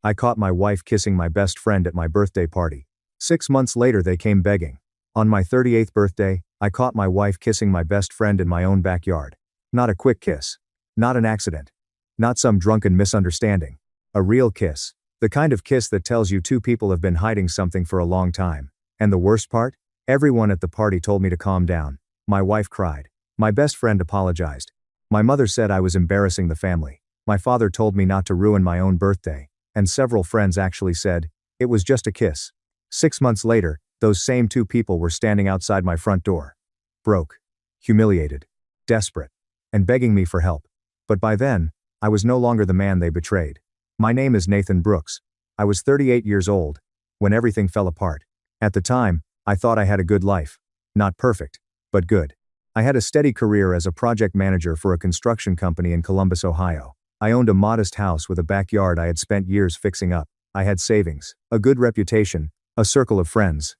I caught my wife kissing my best friend at my birthday party. 6 months later they came begging. On my 38th birthday, I caught my wife kissing my best friend in my own backyard. Not a quick kiss. Not an accident. Not some drunken misunderstanding. A real kiss. The kind of kiss that tells you two people have been hiding something for a long time. And the worst part? Everyone at the party told me to calm down. My wife cried. My best friend apologized. My mother said I was embarrassing the family. My father told me not to ruin my own birthday. And several friends actually said, it was just a kiss. 6 months later, those same two people were standing outside my front door. Broke. Humiliated. Desperate. And begging me for help. But by then, I was no longer the man they betrayed. My name is Nathan Brooks. I was 38 years old when everything fell apart. At the time, I thought I had a good life. Not perfect, but good. I had a steady career as a project manager for a construction company in Columbus, Ohio. I owned a modest house with a backyard I had spent years fixing up. I had savings, a good reputation, a circle of friends,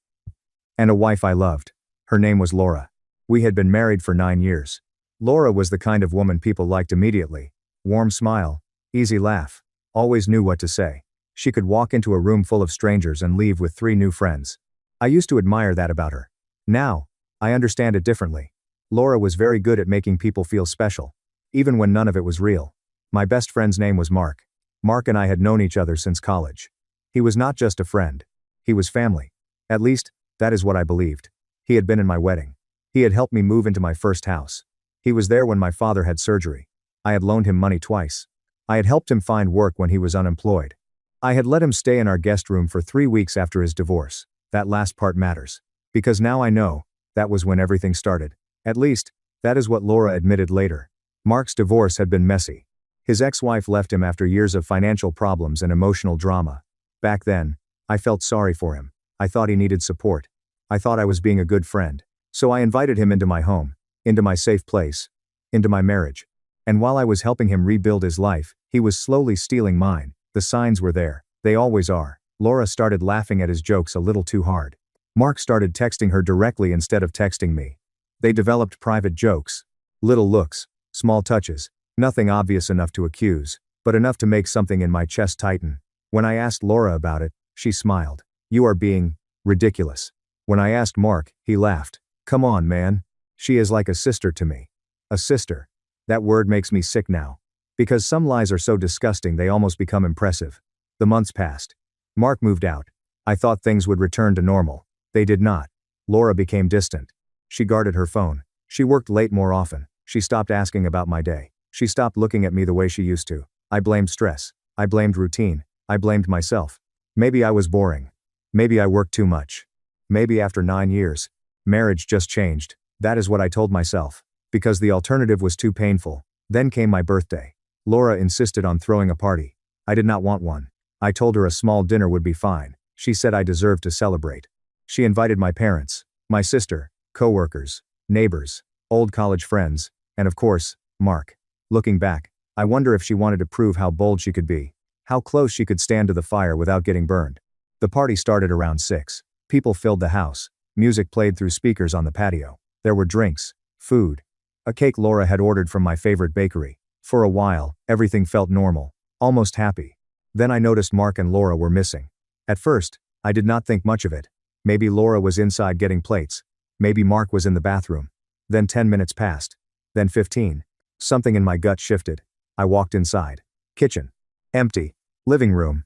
and a wife I loved. Her name was Laura. We had been married for 9 years. Laura was the kind of woman people liked immediately. Warm smile, easy laugh, always knew what to say. She could walk into a room full of strangers and leave with 3 new friends. I used to admire that about her. Now, I understand it differently. Laura was very good at making people feel special, even when none of it was real. My best friend's name was Mark. Mark and I had known each other since college. He was not just a friend. He was family. At least, that is what I believed. He had been in my wedding. He had helped me move into my first house. He was there when my father had surgery. I had loaned him money twice. I had helped him find work when he was unemployed. I had let him stay in our guest room for 3 weeks after his divorce. That last part matters. Because now I know, that was when everything started. At least, that is what Laura admitted later. Mark's divorce had been messy. His ex-wife left him after years of financial problems and emotional drama. Back then, I felt sorry for him. I thought he needed support. I thought I was being a good friend. So I invited him into my home, into my safe place, into my marriage. And while I was helping him rebuild his life, he was slowly stealing mine. The signs were there. They always are. Laura started laughing at his jokes a little too hard. Mark started texting her directly instead of texting me. They developed private jokes. Little looks, small touches, nothing obvious enough to accuse, but enough to make something in my chest tighten. When I asked Laura about it, she smiled. You are being ridiculous. When I asked Mark, he laughed. Come on, man. She is like a sister to me. A sister. That word makes me sick now. Because some lies are so disgusting they almost become impressive. The months passed. Mark moved out. I thought things would return to normal. They did not. Laura became distant. She guarded her phone. She worked late more often. She stopped asking about my day. She stopped looking at me the way she used to. I blamed stress. I blamed routine. I blamed myself. Maybe I was boring. Maybe I worked too much. Maybe after 9 years, marriage just changed. That is what I told myself. Because the alternative was too painful. Then came my birthday. Laura insisted on throwing a party. I did not want one. I told her a small dinner would be fine. She said I deserved to celebrate. She invited my parents, my sister, coworkers, neighbors, old college friends, and of course, Mark. Looking back, I wonder if she wanted to prove how bold she could be. How close she could stand to the fire without getting burned. The party started around 6. People filled the house. Music played through speakers on the patio. There were drinks, food, a cake Laura had ordered from my favorite bakery. For a while, everything felt normal, almost happy. Then I noticed Mark and Laura were missing. At first, I did not think much of it. Maybe Laura was inside getting plates. Maybe Mark was in the bathroom. Then 10 minutes passed. Then 15. Something in my gut shifted. I walked inside. Kitchen. Empty. Living room.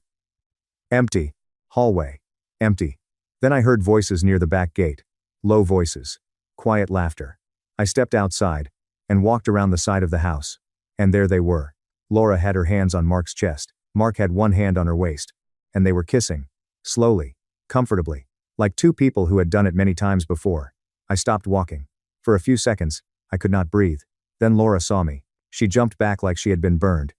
Empty. Hallway. Empty. Then I heard voices near the back gate. Low voices. Quiet laughter. I stepped outside and walked around the side of the house. And there they were. Laura had her hands on Mark's chest. Mark had one hand on her waist. And they were kissing. Slowly. Comfortably. Like two people who had done it many times before. I stopped walking. For a few seconds, I could not breathe. Then Laura saw me. She jumped back like she had been burned.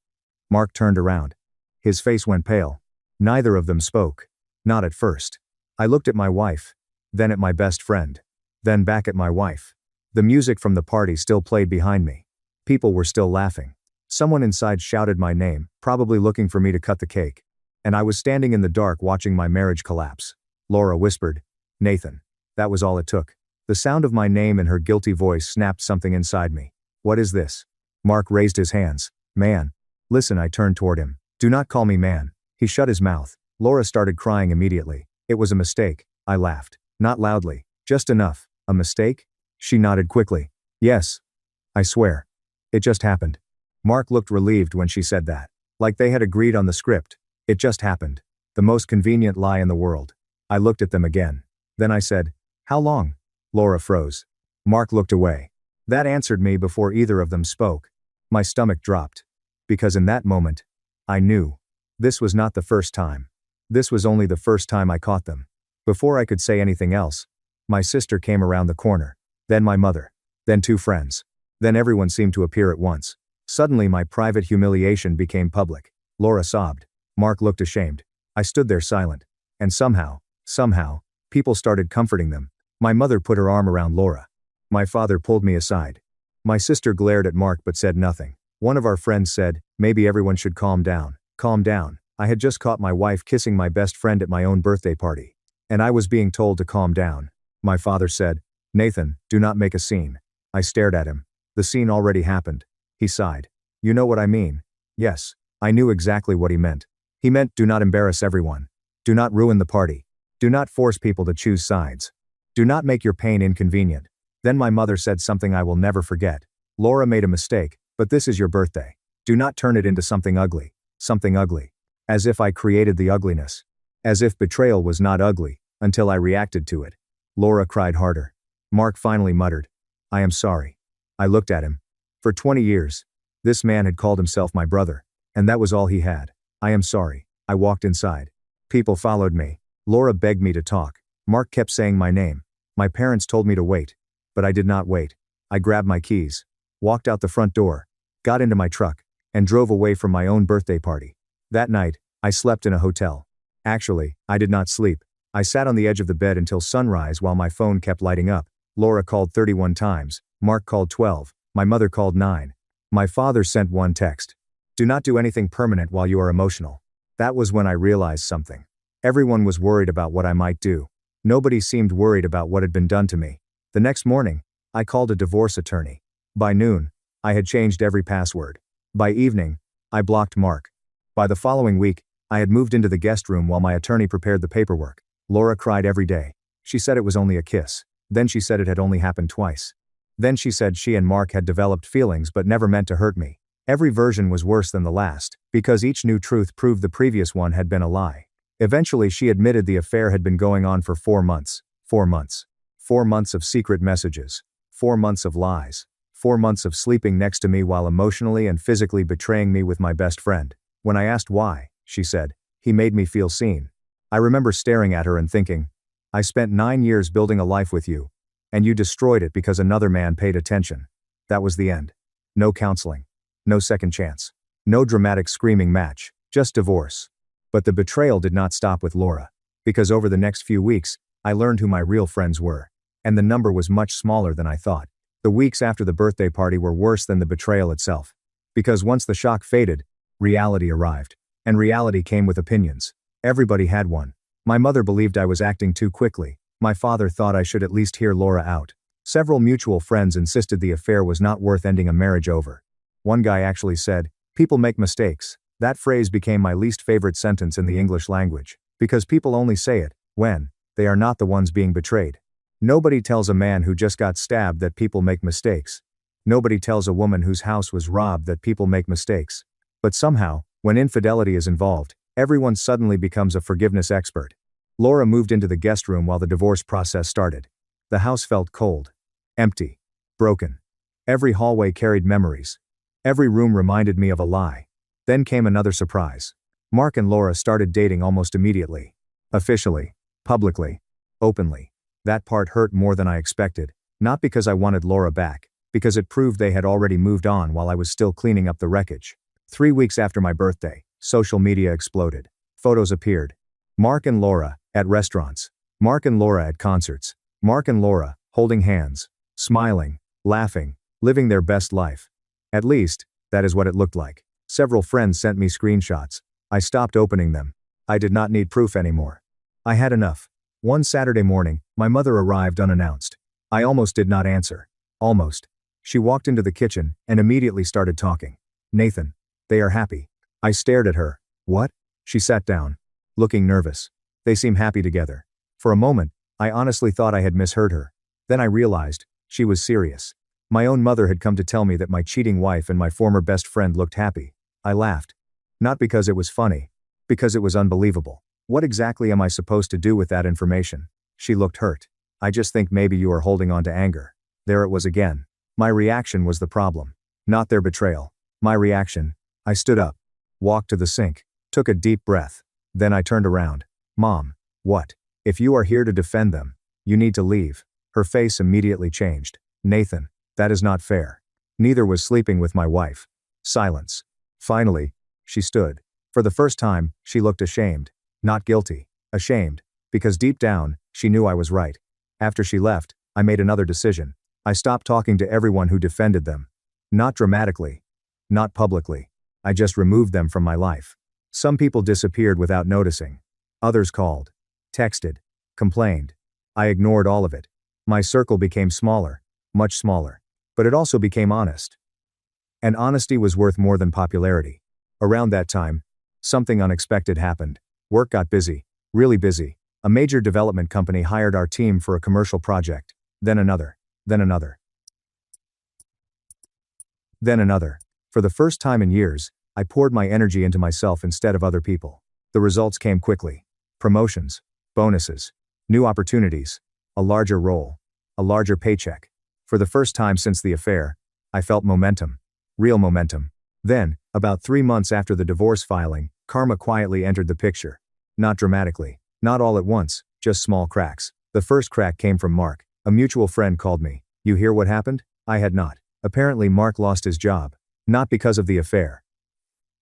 Mark turned around. His face went pale. Neither of them spoke. Not at first. I looked at my wife. Then at my best friend. Then back at my wife. The music from the party still played behind me. People were still laughing. Someone inside shouted my name, probably looking for me to cut the cake. And I was standing in the dark watching my marriage collapse. Laura whispered, Nathan. That was all it took. The sound of my name and her guilty voice snapped something inside me. What is this? Mark raised his hands. Man. Listen, I turned toward him. Do not call me man. He shut his mouth. Laura started crying immediately. It was a mistake, I laughed. Not loudly, just enough. A mistake? She nodded quickly. Yes. I swear. It just happened. Mark looked relieved when she said that. Like they had agreed on the script. It just happened. The most convenient lie in the world. I looked at them again. Then I said, how long? Laura froze. Mark looked away. That answered me before either of them spoke. My stomach dropped. Because in that moment, I knew. This was not the first time. This was only the first time I caught them. Before I could say anything else, my sister came around the corner. Then my mother. Then two friends. Then everyone seemed to appear at once. Suddenly my private humiliation became public. Laura sobbed. Mark looked ashamed. I stood there silent. And somehow, people started comforting them. My mother put her arm around Laura. My father pulled me aside. My sister glared at Mark but said nothing. One of our friends said, maybe everyone should calm down. Calm down. I had just caught my wife kissing my best friend at my own birthday party. And I was being told to calm down. My father said, Nathan, do not make a scene. I stared at him. The scene already happened. He sighed. You know what I mean? Yes. I knew exactly what he meant. He meant do not embarrass everyone. Do not ruin the party. Do not force people to choose sides. Do not make your pain inconvenient. Then my mother said something I will never forget. Laura made a mistake, but this is your birthday. Do not turn it into something ugly. Something ugly. As if I created the ugliness. As if betrayal was not ugly, until I reacted to it. Laura cried harder. Mark finally muttered. I am sorry. I looked at him. For 20 years. This man had called himself my brother. And that was all he had. I am sorry. I walked inside. People followed me. Laura begged me to talk. Mark kept saying my name. My parents told me to wait. But I did not wait. I grabbed my keys. Walked out the front door. Got into my truck. And drove away from my own birthday party. That night, I slept in a hotel. Actually, I did not sleep. I sat on the edge of the bed until sunrise while my phone kept lighting up. Laura called 31 times. Mark called 12. My mother called 9. My father sent one text. Do not do anything permanent while you are emotional. That was when I realized something. Everyone was worried about what I might do. Nobody seemed worried about what had been done to me. The next morning, I called a divorce attorney. By noon, I had changed every password. By evening, I blocked Mark. By the following week, I had moved into the guest room while my attorney prepared the paperwork. Laura cried every day. She said it was only a kiss. Then she said it had only happened twice. Then she said she and Mark had developed feelings but never meant to hurt me. Every version was worse than the last, because each new truth proved the previous one had been a lie. Eventually she admitted the affair had been going on for 4 months. 4 months. 4 months of secret messages. 4 months of lies. 4 months of sleeping next to me while emotionally and physically betraying me with my best friend. When I asked why, she said, he made me feel seen. I remember staring at her and thinking, I spent 9 years building a life with you. And you destroyed it because another man paid attention. That was the end. No counseling. No second chance. No dramatic screaming match. Just divorce. But the betrayal did not stop with Laura. Because over the next few weeks, I learned who my real friends were. And the number was much smaller than I thought. The weeks after the birthday party were worse than the betrayal itself. Because once the shock faded, reality arrived. And reality came with opinions. Everybody had one. My mother believed I was acting too quickly. My father thought I should at least hear Laura out. Several mutual friends insisted the affair was not worth ending a marriage over. One guy actually said, people make mistakes. That phrase became my least favorite sentence in the English language. Because people only say it when they are not the ones being betrayed. Nobody tells a man who just got stabbed that people make mistakes. Nobody tells a woman whose house was robbed that people make mistakes. But somehow, when infidelity is involved, everyone suddenly becomes a forgiveness expert. Laura moved into the guest room while the divorce process started. The house felt cold. Empty. Broken. Every hallway carried memories. Every room reminded me of a lie. Then came another surprise. Mark and Laura started dating almost immediately. Officially. Publicly. Openly. That part hurt more than I expected. Not because I wanted Laura back. Because it proved they had already moved on while I was still cleaning up the wreckage. 3 weeks after my birthday, social media exploded. Photos appeared. Mark and Laura, at restaurants. Mark and Laura at concerts. Mark and Laura, holding hands. Smiling. Laughing. Living their best life. At least, that is what it looked like. Several friends sent me screenshots. I stopped opening them. I did not need proof anymore. I had enough. One Saturday morning, my mother arrived unannounced. I almost did not answer. Almost. She walked into the kitchen and immediately started talking. Nathan. They are happy. I stared at her. What? She sat down, looking nervous. They seem happy together. For a moment, I honestly thought I had misheard her. Then I realized, she was serious. My own mother had come to tell me that my cheating wife and my former best friend looked happy. I laughed. Not because it was funny. Because it was unbelievable. What exactly am I supposed to do with that information? She looked hurt. I just think maybe you are holding on to anger. There it was again. My reaction was the problem. Not their betrayal. My reaction. I stood up. Walked to the sink. Took a deep breath. Then I turned around. Mom. What? If you are here to defend them, you need to leave. Her face immediately changed. Nathan. That is not fair. Neither was sleeping with my wife. Silence. Finally, she stood. For the first time, she looked ashamed. Not guilty. Ashamed. Because deep down, she knew I was right. After she left, I made another decision. I stopped talking to everyone who defended them. Not dramatically. Not publicly. I just removed them from my life. Some people disappeared without noticing. Others called. Texted. Complained. I ignored all of it. My circle became smaller. Much smaller. But it also became honest. And honesty was worth more than popularity. Around that time, something unexpected happened. Work got busy. Really busy. A major development company hired our team for a commercial project. Then another. Then another. Then another. For the first time in years, I poured my energy into myself instead of other people. The results came quickly. Promotions. Bonuses. New opportunities. A larger role. A larger paycheck. For the first time since the affair, I felt momentum. Real momentum. Then, about 3 months after the divorce filing, karma quietly entered the picture. Not dramatically. Not all at once, just small cracks. The first crack came from Mark. A mutual friend called me. You hear what happened? I had not. Apparently Mark lost his job. Not because of the affair.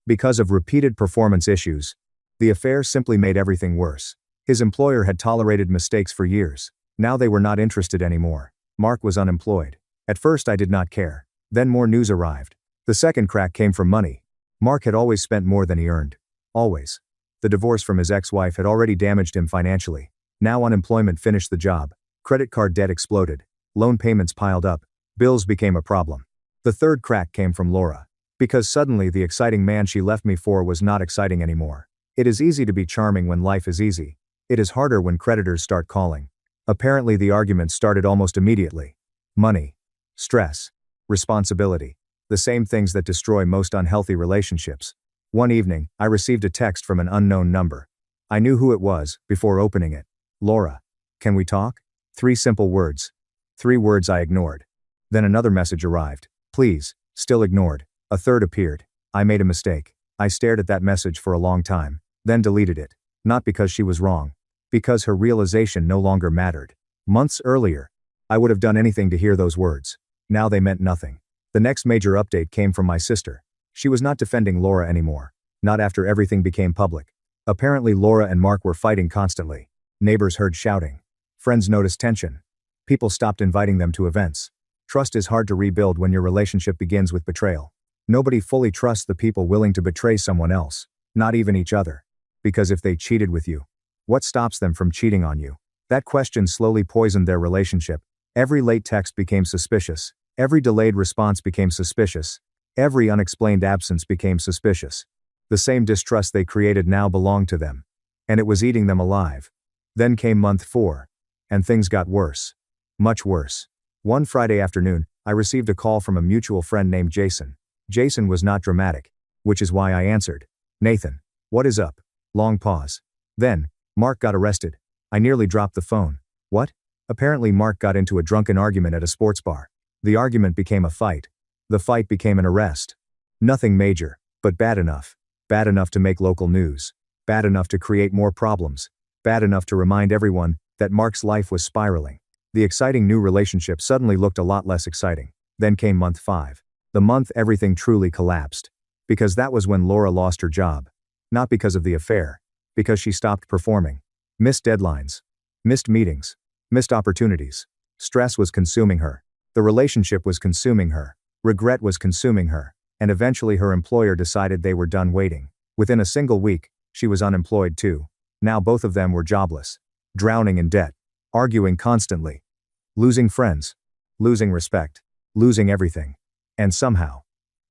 Because of repeated performance issues. The affair simply made everything worse. His employer had tolerated mistakes for years. Now they were not interested anymore. Mark was unemployed. At first I did not care. Then more news arrived. The second crack came from money. Mark had always spent more than he earned. Always. The divorce from his ex-wife had already damaged him financially. Now unemployment finished the job. Credit card debt exploded. Loan payments piled up. Bills became a problem. The third crack came from Laura. Because suddenly the exciting man she left me for was not exciting anymore. It is easy to be charming when life is easy. It is harder when creditors start calling. Apparently the argument started almost immediately. Money. Stress. Responsibility. The same things that destroy most unhealthy relationships. One evening, I received a text from an unknown number. I knew who it was before opening it. Laura. Can we talk? 3 simple words. 3 words I ignored. Then another message arrived. Please. Still ignored. A third appeared. I made a mistake. I stared at that message for a long time, then deleted it. Not because she was wrong. Because her realization no longer mattered. Months earlier, I would have done anything to hear those words. Now they meant nothing. The next major update came from my sister. She was not defending Laura anymore. Not after everything became public. Apparently Laura and Mark were fighting constantly. Neighbors heard shouting. Friends noticed tension. People stopped inviting them to events. Trust is hard to rebuild when your relationship begins with betrayal. Nobody fully trusts the people willing to betray someone else. Not even each other. Because if they cheated with you, what stops them from cheating on you? That question slowly poisoned their relationship. Every late text became suspicious. Every delayed response became suspicious. Every unexplained absence became suspicious. The same distrust they created now belonged to them. And it was eating them alive. Then came month 4. And things got worse. Much worse. One Friday afternoon, I received a call from a mutual friend named Jason. Jason was not dramatic. Which is why I answered. Nathan. What is up? Long pause. Then, Mark got arrested. I nearly dropped the phone. What? Apparently Mark got into a drunken argument at a sports bar. The argument became a fight. The fight became an arrest. Nothing major, but bad enough. Bad enough to make local news. Bad enough to create more problems. Bad enough to remind everyone that Mark's life was spiraling. The exciting new relationship suddenly looked a lot less exciting. Then came month 5. The month everything truly collapsed. Because that was when Laura lost her job. Not because of the affair. Because she stopped performing. Missed deadlines. Missed meetings. Missed opportunities. Stress was consuming her. The relationship was consuming her. Regret was consuming her. And eventually her employer decided they were done waiting. Within a single week, she was unemployed too. Now both of them were jobless. Drowning in debt. Arguing constantly. Losing friends. Losing respect. Losing everything. And somehow,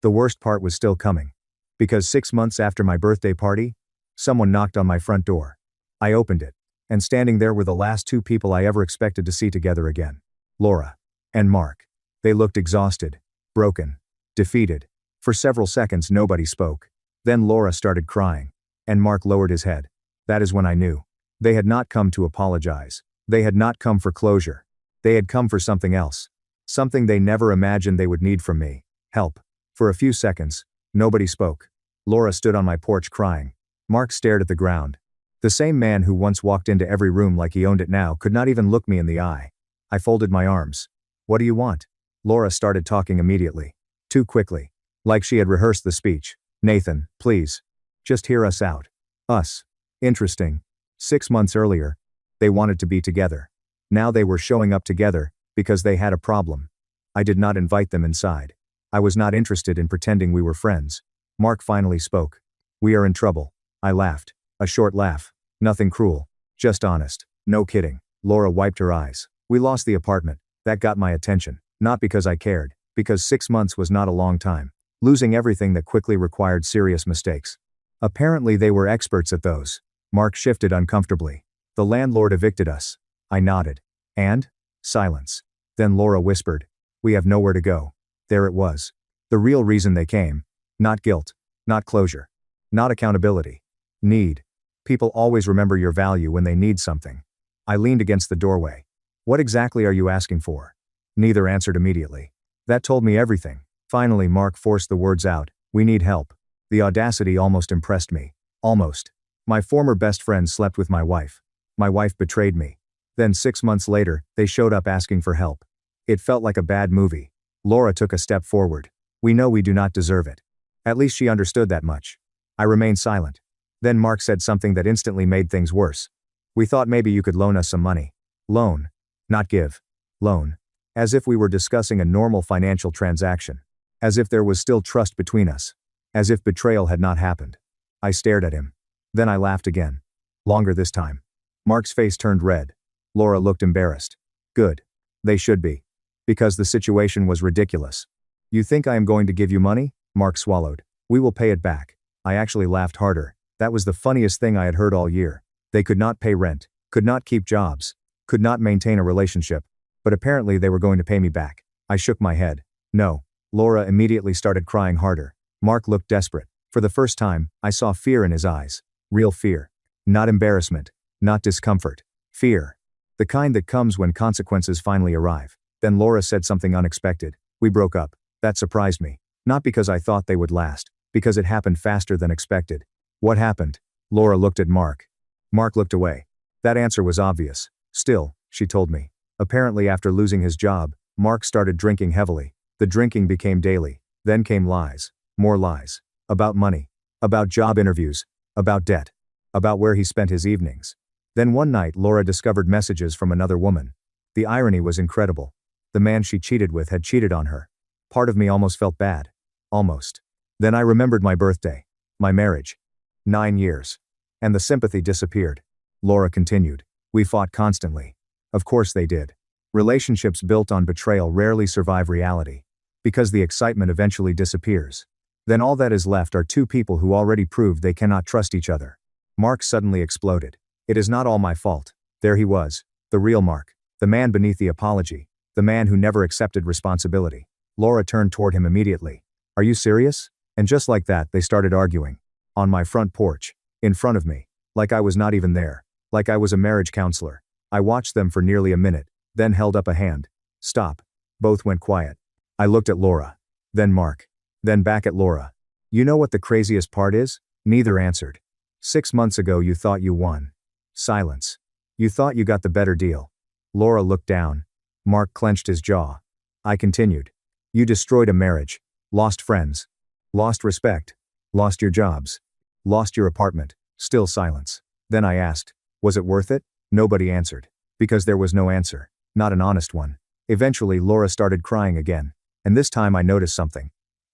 the worst part was still coming. Because 6 months after my birthday party, Someone knocked on my front door. I opened it. And standing there were the last two people I ever expected to see together again. Laura. And Mark. They looked exhausted, broken, defeated. For several seconds nobody spoke. Then Laura started crying. And Mark lowered his head. That is when I knew. They had not come to apologize. They had not come for closure. They had come for something else. Something they never imagined they would need from me. Help. For a few seconds, nobody spoke. Laura stood on my porch crying. Mark stared at the ground. The same man who once walked into every room like he owned it now could not even look me in the eye. I folded my arms. What do you want? Laura started talking immediately. Too quickly. Like she had rehearsed the speech. Nathan, please. Just hear us out. Us. Interesting. 6 months earlier, they wanted to be together. Now they were showing up together, because they had a problem. I did not invite them inside. I was not interested in pretending we were friends. Mark finally spoke. We are in trouble. I laughed. A short laugh. Nothing cruel. Just honest. No kidding. Laura wiped her eyes. We lost the apartment. That got my attention. Not because I cared. Because 6 months was not a long time. Losing everything that quickly required serious mistakes. Apparently they were experts at those. Mark shifted uncomfortably. The landlord evicted us. I nodded. And? Silence. Then Laura whispered. We have nowhere to go. There it was. The real reason they came. Not guilt. Not closure. Not accountability. Need. People always remember your value when they need something. I leaned against the doorway. What exactly are you asking for? Neither answered immediately. That told me everything. Finally Mark forced the words out. We need help. The audacity almost impressed me. Almost. My former best friend slept with my wife. My wife betrayed me. Then 6 months later, they showed up asking for help. It felt like a bad movie. Laura took a step forward. We know we do not deserve it. At least she understood that much. I remained silent. Then Mark said something that instantly made things worse. We thought maybe you could loan us some money. Loan. Not give. Loan. As if we were discussing a normal financial transaction. As if there was still trust between us. As if betrayal had not happened. I stared at him. Then I laughed again. Longer this time. Mark's face turned red. Laura looked embarrassed. Good. They should be. Because the situation was ridiculous. You think I am going to give you money? Mark swallowed. We will pay it back. I actually laughed harder. That was the funniest thing I had heard all year. They could not pay rent, could not keep jobs, could not maintain a relationship, but apparently they were going to pay me back. I shook my head. No. Laura immediately started crying harder. Mark looked desperate. For the first time, I saw fear in his eyes. Real fear. Not embarrassment. Not discomfort. Fear. The kind that comes when consequences finally arrive. Then Laura said something unexpected. We broke up. That surprised me. Not because I thought they would last, because it happened faster than expected. What happened? Laura looked at Mark. Mark looked away. That answer was obvious. Still, she told me. Apparently after losing his job, Mark started drinking heavily. The drinking became daily. Then came lies. More lies. About money. About job interviews. About debt. About where he spent his evenings. Then one night Laura discovered messages from another woman. The irony was incredible. The man she cheated with had cheated on her. Part of me almost felt bad. Almost. Then I remembered my birthday. My marriage. 9 years. And the sympathy disappeared. Laura continued. We fought constantly. Of course they did. Relationships built on betrayal rarely survive reality. Because the excitement eventually disappears. Then all that is left are two people who already proved they cannot trust each other. Mark suddenly exploded. It is not all my fault. There he was. The real Mark. The man beneath the apology. The man who never accepted responsibility. Laura turned toward him immediately. Are you serious? And just like that they started arguing. On my front porch. In front of me. Like I was not even there. Like I was a marriage counselor. I watched them for nearly a minute. Then held up a hand. Stop. Both went quiet. I looked at Laura. Then Mark. Then back at Laura. You know what the craziest part is? Neither answered. 6 months ago you thought you won. Silence. You thought you got the better deal. Laura looked down. Mark clenched his jaw. I continued. You destroyed a marriage. Lost friends. Lost respect. Lost your jobs. Lost your apartment. Still silence. Then I asked. Was it worth it? Nobody answered. Because there was no answer. Not an honest one. Eventually Laura started crying again. And this time I noticed something.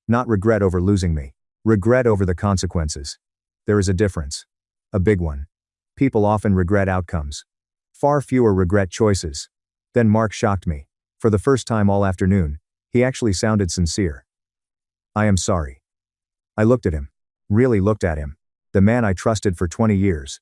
Not regret over losing me. Regret over the consequences. There is a difference. A big one. People often regret outcomes. Far fewer regret choices. Then Mark shocked me. For the first time all afternoon, he actually sounded sincere. I am sorry. I looked at him. Really looked at him. The man I trusted for 20 years.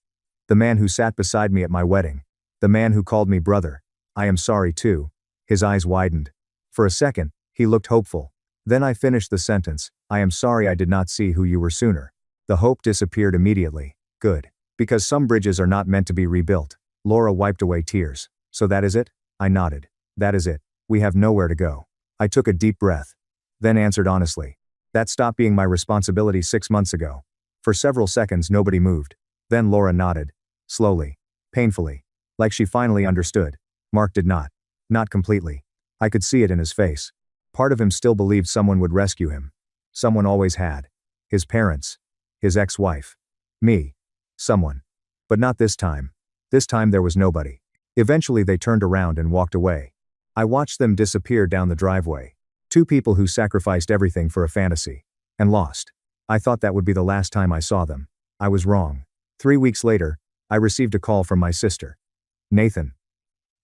The man who sat beside me at my wedding. The man who called me brother. I am sorry too. His eyes widened. For a second, he looked hopeful. Then I finished the sentence, I am sorry I did not see who you were sooner. The hope disappeared immediately. Good. Because some bridges are not meant to be rebuilt. Laura wiped away tears. So that is it? I nodded. That is it. We have nowhere to go. I took a deep breath. Then answered honestly. That stopped being my responsibility 6 months ago. For several seconds nobody moved. Then Laura nodded. Slowly. Painfully. Like she finally understood. Mark did not. Not completely. I could see it in his face. Part of him still believed someone would rescue him. Someone always had. His parents. His ex-wife. Me. Someone. But not this time. This time there was nobody. Eventually they turned around and walked away. I watched them disappear down the driveway. Two people who sacrificed everything for a fantasy. And lost. I thought that would be the last time I saw them. I was wrong. 3 weeks later, I received a call from my sister. Nathan.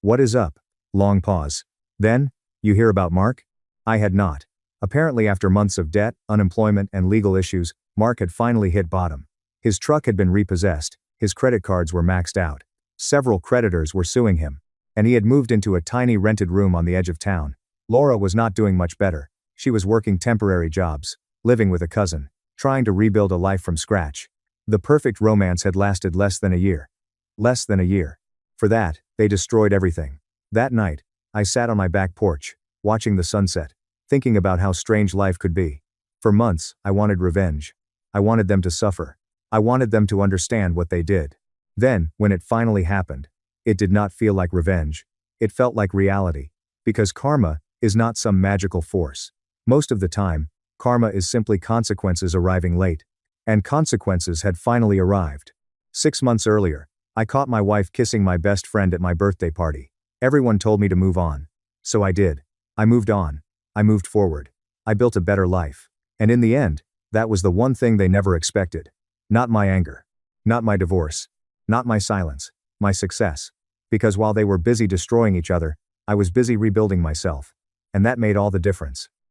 What is up? Long pause. Then, you hear about Mark? I had not. Apparently after months of debt, unemployment and legal issues, Mark had finally hit bottom. His truck had been repossessed, his credit cards were maxed out. Several creditors were suing him. And he had moved into a tiny rented room on the edge of town. Laura was not doing much better. She was working temporary jobs, living with a cousin, trying to rebuild a life from scratch. The perfect romance had lasted less than a year. Less than a year. For that, they destroyed everything. That night, I sat on my back porch, watching the sunset, thinking about how strange life could be. For months, I wanted revenge. I wanted them to suffer. I wanted them to understand what they did. Then, when it finally happened, it did not feel like revenge. It felt like reality. Because karma is not some magical force. Most of the time, karma is simply consequences arriving late. And consequences had finally arrived. 6 months earlier, I caught my wife kissing my best friend at my birthday party. Everyone told me to move on. So I did. I moved on. I moved forward. I built a better life. And in the end, that was the one thing they never expected. Not my anger. Not my divorce. Not my silence. My success. Because while they were busy destroying each other, I was busy rebuilding myself. And that made all the difference.